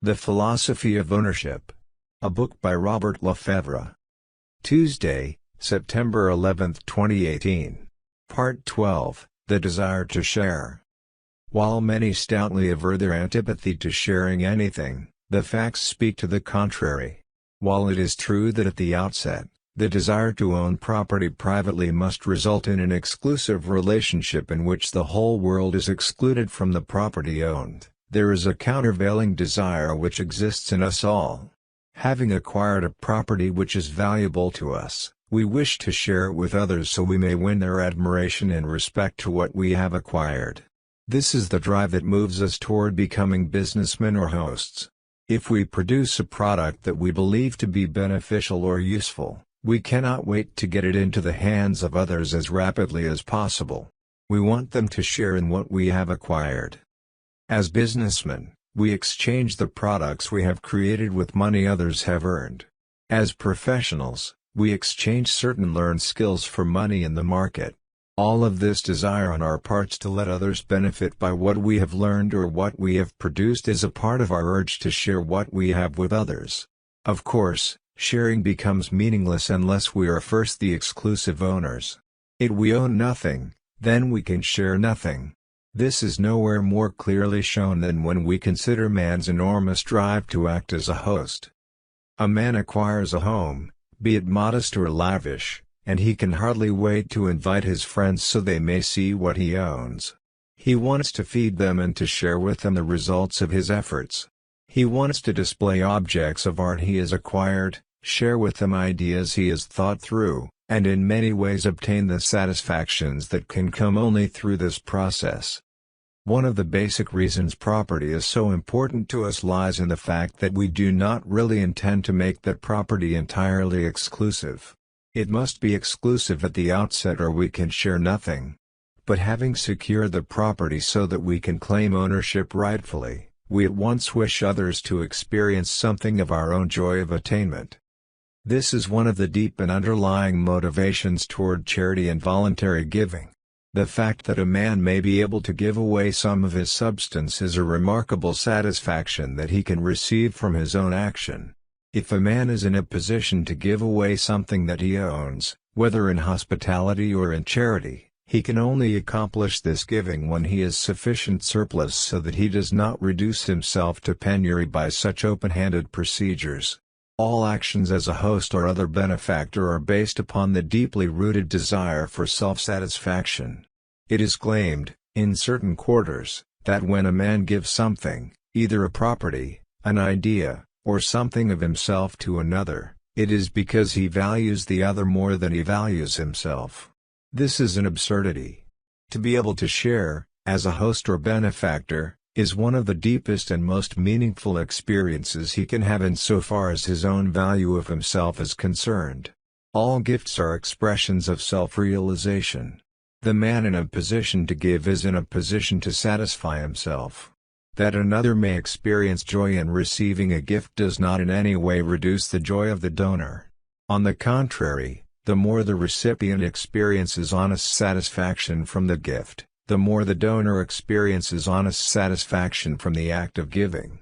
The Philosophy of Ownership. A book by Robert LeFevre. Tuesday, September 11, 2018. Part 12, The Desire to Share. While many stoutly aver their antipathy to sharing anything, the facts speak to the contrary. While it is true that at the outset, the desire to own property privately must result in an exclusive relationship in which the whole world is excluded from the property owned, there is a countervailing desire which exists in us all. Having acquired a property which is valuable to us, we wish to share it with others so we may win their admiration in respect to what we have acquired. This is the drive that moves us toward becoming businessmen or hosts. If we produce a product that we believe to be beneficial or useful, we cannot wait to get it into the hands of others as rapidly as possible. We want them to share in what we have acquired. As businessmen, we exchange the products we have created with money others have earned. As professionals, we exchange certain learned skills for money in the market. All of this desire on our parts to let others benefit by what we have learned or what we have produced is a part of our urge to share what we have with others. Of course, sharing becomes meaningless unless we are first the exclusive owners. If we own nothing, then we can share nothing. This is nowhere more clearly shown than when we consider man's enormous drive to act as a host. A man acquires a home, be it modest or lavish, and he can hardly wait to invite his friends so they may see what he owns. He wants to feed them and to share with them the results of his efforts. He wants to display objects of art he has acquired, share with them ideas he has thought through, and in many ways obtain the satisfactions that can come only through this process. One of the basic reasons property is so important to us lies in the fact that we do not really intend to make that property entirely exclusive. It must be exclusive at the outset or we can share nothing. But having secured the property so that we can claim ownership rightfully, we at once wish others to experience something of our own joy of attainment. This is one of the deep and underlying motivations toward charity and voluntary giving. The fact that a man may be able to give away some of his substance is a remarkable satisfaction that he can receive from his own action. If a man is in a position to give away something that he owns, whether in hospitality or in charity, he can only accomplish this giving when he has sufficient surplus so that he does not reduce himself to penury by such open-handed procedures. All actions as a host or other benefactor are based upon the deeply rooted desire for self-satisfaction. It is claimed, in certain quarters, that when a man gives something, either a property, an idea, or something of himself to another, it is because he values the other more than he values himself. This is an absurdity. To be able to share, as a host or benefactor, is one of the deepest and most meaningful experiences he can have insofar as his own value of himself is concerned. All gifts are expressions of self-realization. The man in a position to give is in a position to satisfy himself. That another may experience joy in receiving a gift does not in any way reduce the joy of the donor. On the contrary, the more the recipient experiences honest satisfaction from the gift, the more the donor experiences honest satisfaction from the act of giving.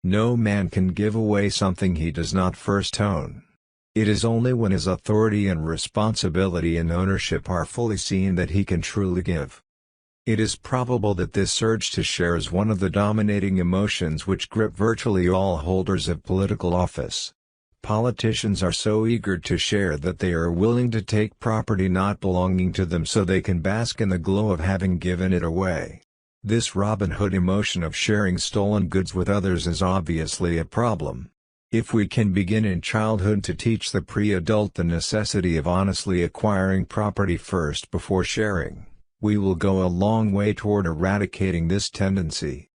No man can give away something he does not first own. It is only when his authority and responsibility and ownership are fully seen that he can truly give. It is probable that this urge to share is one of the dominating emotions which grip virtually all holders of political office. Politicians are so eager to share that they are willing to take property not belonging to them so they can bask in the glow of having given it away. This Robin Hood emotion of sharing stolen goods with others is obviously a problem. If we can begin in childhood to teach the pre-adult the necessity of honestly acquiring property first before sharing, we will go a long way toward eradicating this tendency.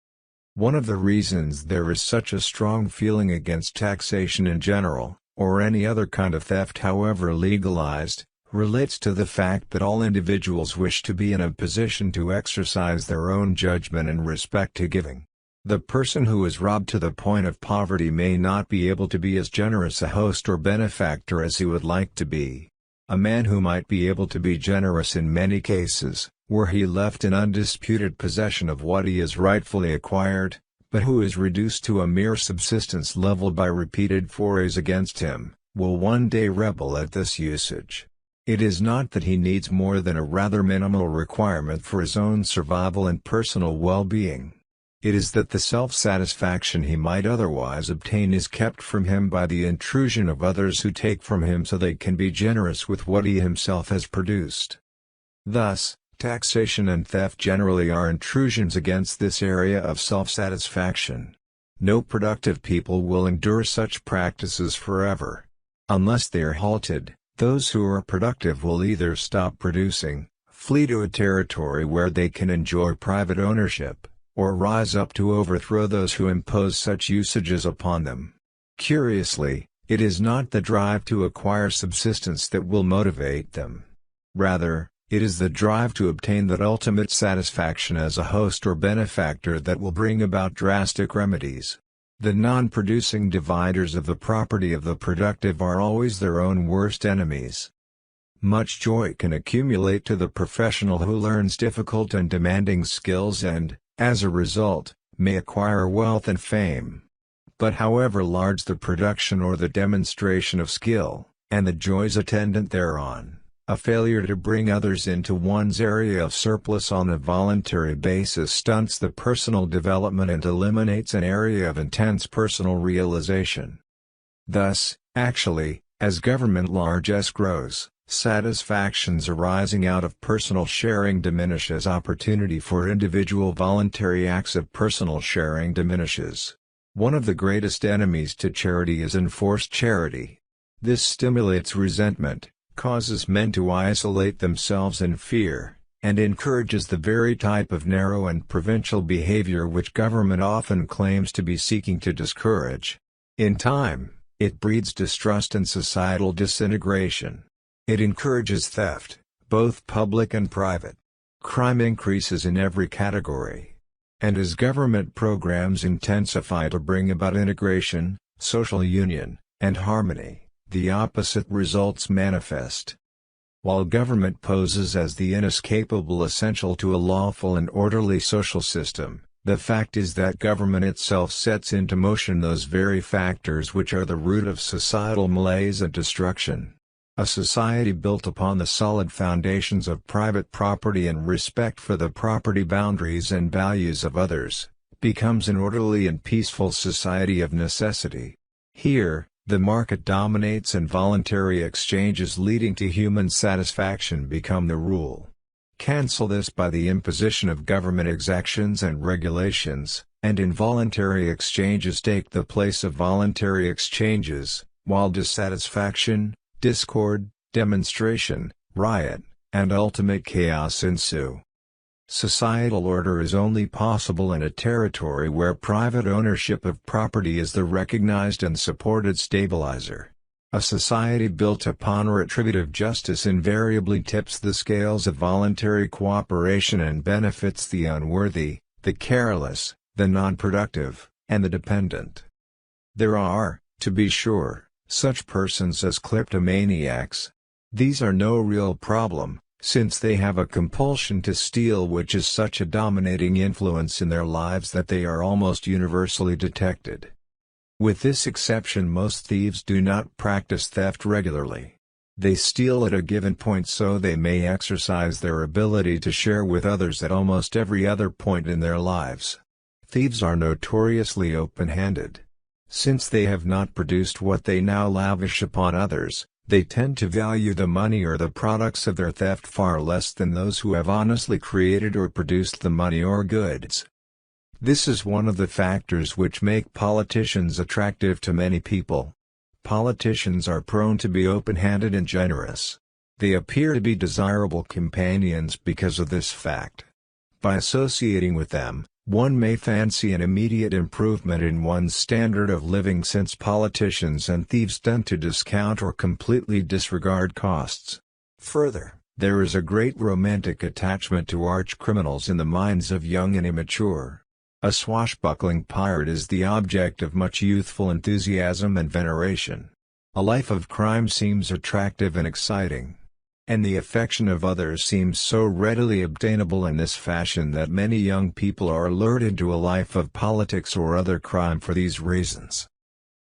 One of the reasons there is such a strong feeling against taxation in general, or any other kind of theft however legalized, relates to the fact that all individuals wish to be in a position to exercise their own judgment in respect to giving. The person who is robbed to the point of poverty may not be able to be as generous a host or benefactor as he would like to be. A man who might be able to be generous in many cases, were he left in undisputed possession of what he has rightfully acquired, but who is reduced to a mere subsistence level by repeated forays against him, will one day rebel at this usage. It is not that he needs more than a rather minimal requirement for his own survival and personal well-being. It is that the self-satisfaction he might otherwise obtain is kept from him by the intrusion of others who take from him so they can be generous with what he himself has produced. Thus, taxation and theft generally are intrusions against this area of self-satisfaction. No productive people will endure such practices forever. Unless they are halted, those who are productive will either stop producing, flee to a territory where they can enjoy private ownership, or rise up to overthrow those who impose such usages upon them. Curiously, it is not the drive to acquire subsistence that will motivate them. Rather, it is the drive to obtain that ultimate satisfaction as a host or benefactor that will bring about drastic remedies. The non-producing dividers of the property of the productive are always their own worst enemies. Much joy can accumulate to the professional who learns difficult and demanding skills and, as a result, may acquire wealth and fame. But however large the production or the demonstration of skill, and the joys attendant thereon, a failure to bring others into one's area of surplus on a voluntary basis stunts the personal development and eliminates an area of intense personal realization. Thus, actually, as government largesse grows, satisfactions arising out of personal sharing diminish as opportunity for individual voluntary acts of personal sharing diminishes. One of the greatest enemies to charity is enforced charity. This stimulates resentment, causes men to isolate themselves in fear, and encourages the very type of narrow and provincial behavior which government often claims to be seeking to discourage. In time, it breeds distrust and societal disintegration. It encourages theft, both public and private. Crime increases in every category. And as government programs intensify to bring about integration, social union, and harmony, the opposite results manifest. While government poses as the inescapable essential to a lawful and orderly social system, the fact is that government itself sets into motion those very factors which are the root of societal malaise and destruction. A society built upon the solid foundations of private property and respect for the property boundaries and values of others, becomes an orderly and peaceful society of necessity. Here, the market dominates and voluntary exchanges leading to human satisfaction become the rule. Cancel this by the imposition of government exactions and regulations, and involuntary exchanges take the place of voluntary exchanges, while dissatisfaction, discord, demonstration, riot, and ultimate chaos ensue. Societal order is only possible in a territory where private ownership of property is the recognized and supported stabilizer. A society built upon retributive justice invariably tips the scales of voluntary cooperation and benefits the unworthy, the careless, the non-productive, and the dependent. There are, to be sure, such persons as kleptomaniacs. These are no real problem, since they have a compulsion to steal which is such a dominating influence in their lives that they are almost universally detected. With this exception, most thieves do not practice theft regularly. They steal at a given point so they may exercise their ability to share with others at almost every other point in their lives. Thieves are notoriously open-handed. Since they have not produced what they now lavish upon others, they tend to value the money or the products of their theft far less than those who have honestly created or produced the money or goods. This is one of the factors which make politicians attractive to many people. Politicians are prone to be open-handed and generous. They appear to be desirable companions because of this fact. By associating with them, one may fancy an immediate improvement in one's standard of living, since politicians and thieves tend to discount or completely disregard costs. Further, there is a great romantic attachment to arch-criminals in the minds of young and immature. A swashbuckling pirate is the object of much youthful enthusiasm and veneration. A life of crime seems attractive and exciting. and the affection of others seems so readily obtainable in this fashion that many young people are lured into a life of politics or other crime for these reasons.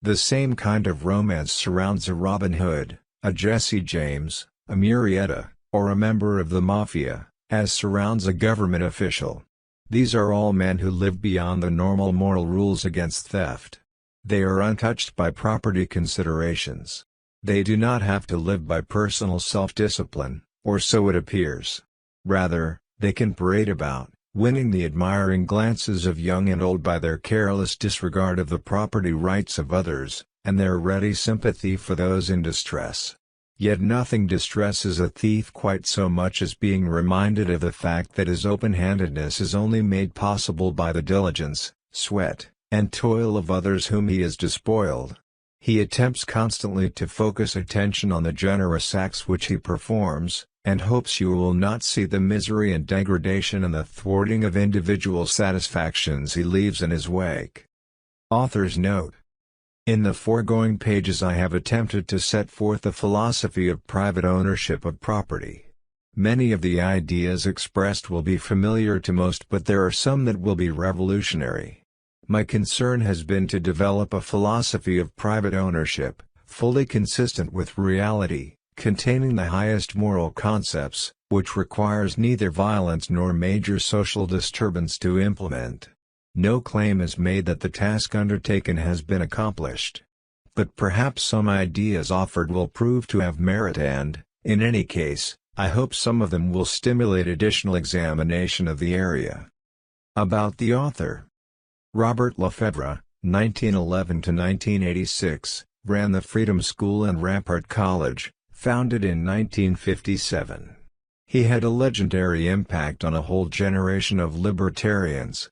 The same kind of romance surrounds a Robin Hood, a Jesse James, a Murrieta, or a member of the Mafia, as surrounds a government official. These are all men who live beyond the normal moral rules against theft. They are untouched by property considerations. They do not have to live by personal self-discipline, or so it appears. Rather, they can parade about, winning the admiring glances of young and old by their careless disregard of the property rights of others, and their ready sympathy for those in distress. Yet nothing distresses a thief quite so much as being reminded of the fact that his open-handedness is only made possible by the diligence, sweat, and toil of others whom he has despoiled. He attempts constantly to focus attention on the generous acts which he performs, and hopes you will not see the misery and degradation and the thwarting of individual satisfactions he leaves in his wake. Author's note: in the foregoing pages I have attempted to set forth the philosophy of private ownership of property. Many of the ideas expressed will be familiar to most, but there are some that will be revolutionary. My concern has been to develop a philosophy of private ownership, fully consistent with reality, containing the highest moral concepts, which requires neither violence nor major social disturbance to implement. No claim is made that the task undertaken has been accomplished. But perhaps some ideas offered will prove to have merit and, in any case, I hope some of them will stimulate additional examination of the area. About the author. Robert LeFevre, 1911–1986, ran the Freedom School and Rampart College, founded in 1957. He had a legendary impact on a whole generation of libertarians,